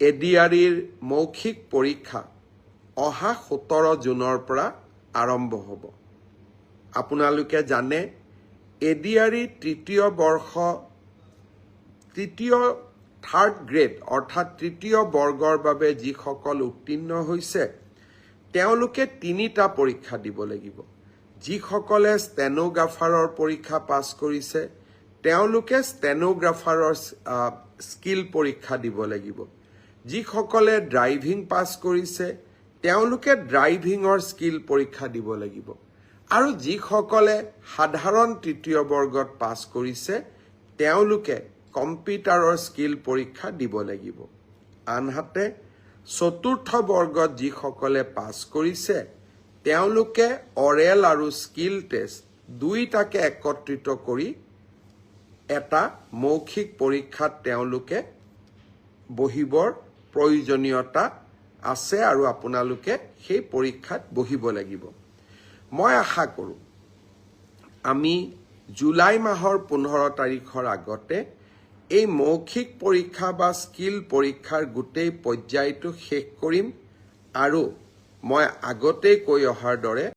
এডিআৰিৰ মৌখিক পৰীক্ষা অহা 17 জুনৰ পৰা আৰম্ভ হ'ব। আপোনালোকে জানে এডিআৰি থাৰ্ড গ্ৰেড অৰ্থাৎ তৃতীয় বৰ্গৰ বাবে যিসকল উত্তীৰ্ণ হৈছে তেওঁলোকে 3টা পৰীক্ষা দিব লাগিব। যিসকলে ষ্টেনোগ্ৰাফাৰৰ পৰীক্ষা পাছ কৰিছে তেওঁলোকে ষ্টেনোগ্ৰাফাৰৰ স্কিল পৰীক্ষা দিব লাগিব। যিসকলে ড্ৰাইভিং পাছ কৰিছে তেওঁলোকে ড্ৰাইভিঙৰ স্কিল পৰীক্ষা দিব লাগিব। আৰু যিসকলে সাধাৰণ তৃতীয় বৰ্গত পাছ কৰিছে তেওঁলোকে কম্পিউটাৰৰ স্কিল পৰীক্ষা দিব লাগিব। আনহাতে চতুৰ্থ বৰ্গত যিসকলে পাছ কৰিছে তেওঁলোকে অৰেল আৰু স্কিল টেষ্ট দুইটাকে একত্ৰিত কৰি এটা মৌখিক পৰীক্ষাত তেওঁলোকে বহিবৰ প্ৰয়োজনীয়তা আছে আৰু আপোনালোকে সেই পৰীক্ষাত বহিব লাগিব। মই আশা কৰোঁ আমি জুলাই মাহৰ 15 তাৰিখৰ আগতে এই মৌখিক পৰীক্ষা বা স্কিল পৰীক্ষাৰ গোটেই পৰ্যায়টো শেষ কৰিম আৰু মই আগতেই কৈ অহাৰ দৰে